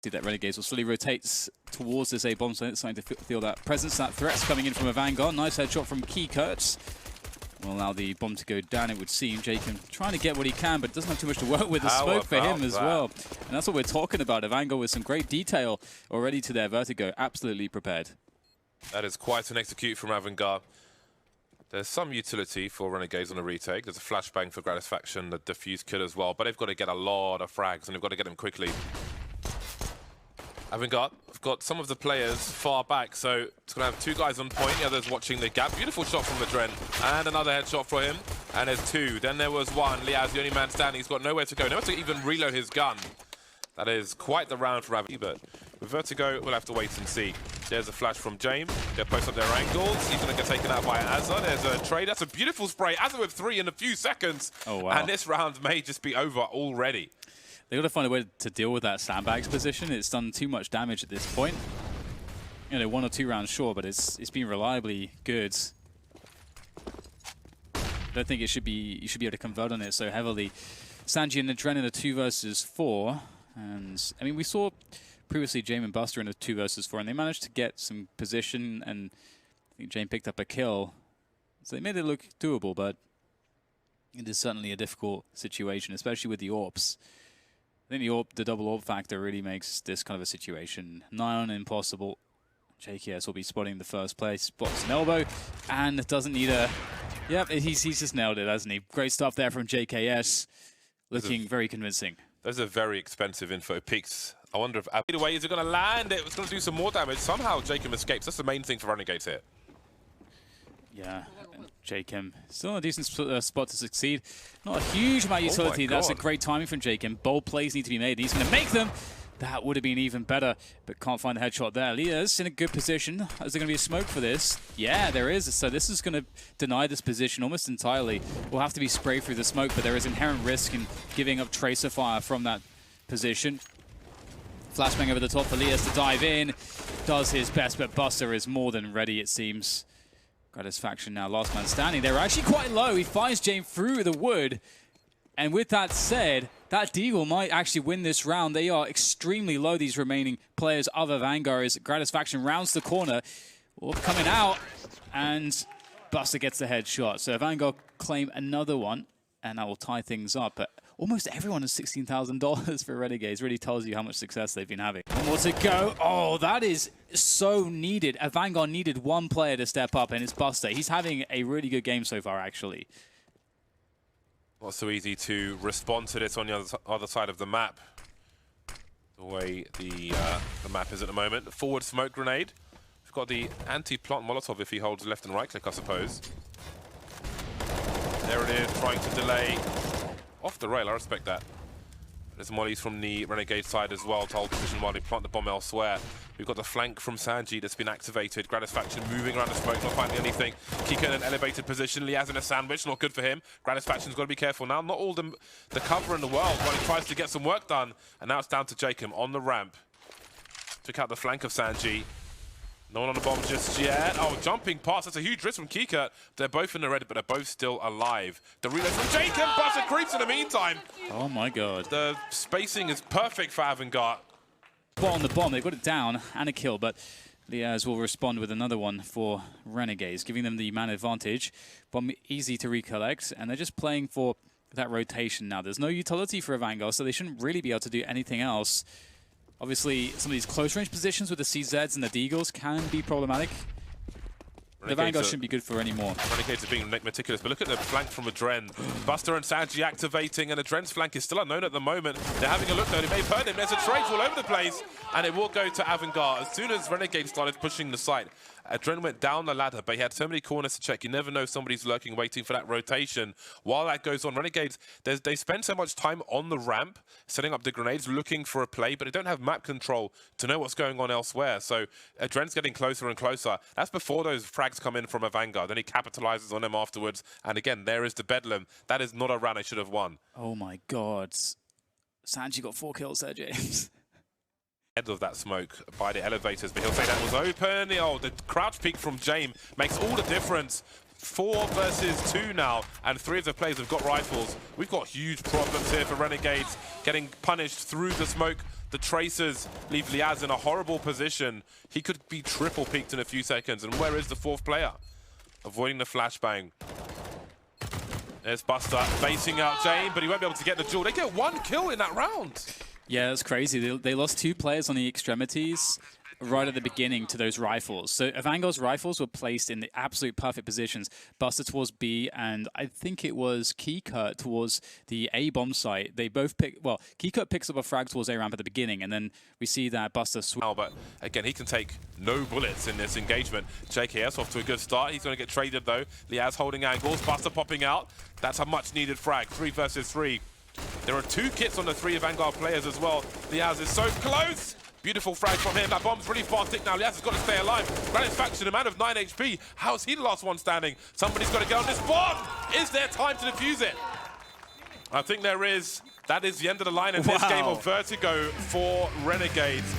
See that Renegades will slowly rotate towards this A bomb site, starting to feel that presence, that threat's coming in from AVANGAR. Nice headshot from qikert. Will allow the bomb to go down, it would seem. Jacob trying to get what he can, but doesn't have too much to work with. The smoke for him as well. And that's what we're talking about. AVANGAR with some great detail already to their Vertigo. Absolutely prepared. That is quite an execute from AVANGAR. There's some utility for Renegades on a retake. There's a flashbang for Gratisfaction, the defuse kill as well. But they've got to get a lot of frags, and they've got to get them quickly. AVANGAR have got some of the players far back, so it's going to have two guys on point. The other's watching the gap. Beautiful shot from AdreN, and another headshot for him. And there's two. Then there was one. Liazz, the only man standing. He's got nowhere to go. Nowhere to even reload his gun. That is quite the round for AVANGAR. But with Vertigo, we'll have to wait and see. There's a flash from Jame. They'll post up their angles. He's going to get taken out by AZR. There's a trade. That's a beautiful spray. AZR with 3 in a few seconds. Oh, wow. And this round may just be over already. They've got to find a way to deal with that sandbags position. It's done too much damage at this point. You know, 1 or 2 rounds, sure, but it's been reliably good. I don't think it should be. You should be able to convert on it so heavily. SANJI and AdreN in a 2 versus 4, and I mean we saw previously Jame and Buster in a 2 versus 4, and they managed to get some position, and I think Jame picked up a kill, so they made it look doable. But it is certainly a difficult situation, especially with the AWPs. I think the double AWP factor really makes this kind of a situation nigh on impossible. jkaem will be spotting the first place, spots an elbow, and doesn't need a... Yep, he's just nailed it, hasn't he? Great stuff there from jkaem, looking very convincing. Those are very expensive info peaks. I wonder if... Either way, is it going to land? It's going to do some more damage. Somehow Jkaem escapes. That's the main thing for Renegades here. Yeah, jkaem still in a decent spot to succeed. Not a huge amount of utility. That's a great timing from jkaem. Bold plays need to be made. He's going to make them. That would have been even better, but can't find the headshot there. Liazz in a good position. Is there going to be a smoke for this? Yeah, there is. So this is going to deny this position almost entirely. We'll have to be sprayed through the smoke, but there is inherent risk in giving up tracer fire from that position. Flashbang over the top for Liazz to dive in. Does his best, but Buster is more than ready, it seems. Gratisfaction now, last man standing. They're actually quite low. He finds Jame through the wood. And with that said, that Deagle might actually win this round. They are extremely low, these remaining players of AVANGAR, as Gratisfaction rounds the corner. Coming out, and Buster gets the headshot. So AVANGAR claim another one, and that will tie things up. But almost everyone has $16,000 for Renegades. Really tells you how much success they've been having. One more to go. Oh, that is so needed. AVANGAR needed one player to step up, and it's Buster. He's having a really good game so far, actually. Not so easy to respond to this on the other side of the map. The way the map is at the moment. Forward smoke grenade. We've got the anti-plant Molotov if he holds left and right click, I suppose. There it is, trying to delay. Off the rail, I respect that. There's mollies from the Renegade side as well to hold position while they plant the bomb elsewhere. We've got the flank from SANJI that's been activated. Gratisfaction moving around the smoke, not finding anything. qikert in an elevated position. Liazz in a sandwich, not good for him. Gratisfaction's got to be careful now. Not all the cover in the world while he tries to get some work done. And now it's down to jkaem on the ramp. Took out the flank of SANJI. No one on the bomb just yet. Oh, jumping past. That's a huge risk from qikert. They're both in the red, but they're both still alive. The reload from jkaem. Buster creeps in the meantime. Oh, my God. The spacing is perfect for AVANGAR. Spot on the bomb. They've got it down and a kill, but Liazz will respond with another one for Renegades, giving them the man advantage. Bomb easy to recollect, and they're just playing for that rotation now. There's no utility for AVANGAR, so they shouldn't really be able to do anything else. Obviously, some of these close-range positions with the CZs and the Deagles can be problematic. The AVANGAR shouldn't be good for any more. Renegades are being meticulous, but look at the flank from AdreN. Buster and SANJI activating, and AdreN's flank is still unknown at the moment. They're having a look though, they may have heard him. There's a trade all over the place, and it will go to AVANGAR. As soon as Renegades started pushing the site, AdreN went down the ladder, but he had so many corners to check. You never know somebody's lurking, waiting for that rotation. While that goes on, Renegades, they spend so much time on the ramp, setting up the grenades, looking for a play, but they don't have map control to know what's going on elsewhere. So AdreN's getting closer and closer. That's before those frags come in from AVANGAR. Then he capitalizes on them afterwards. And again, there is the bedlam. That is not a round they should have won. Oh my God. SANJI got 4 kills there, James. Head of that smoke by the elevators, but he'll say that was open. Oh, the crouch peek from Jame makes all the difference. 4 versus 2 now, and 3 of the players have got rifles. We've got huge problems here for Renegades, getting punished through the smoke The Tracers leave Liazz in a horrible position. He could be triple peaked in a few seconds. And where is the fourth player? Avoiding the flashbang. There's Buster facing out Jame, but he won't be able to get the duel. They get 1 kill in that round. Yeah, that's crazy. They lost 2 players on the extremities right at the beginning to those rifles. So AVANGAR's rifles were placed in the absolute perfect positions. Buster towards B, and I think it was qikert towards the A bomb site. They both pick. Well, qikert picks up a frag towards A ramp at the beginning, and then we see that Buster. But again, he can take no bullets in this engagement. JKS off to a good start. He's going to get traded though. Liazz holding angles. Buster popping out. That's a much needed frag. 3 versus 3. There are 2 kits on the 3 AVANGAR players as well. Liazz is so close. Beautiful frag from him. That bomb's really fast tick now. Liazz has got to stay alive. Gratisfaction, a man of 9 HP. How is he the last one standing? Somebody's got to get on this bomb. Is there time to defuse it? I think there is. That is the end of the line in this game of Vertigo for Renegades.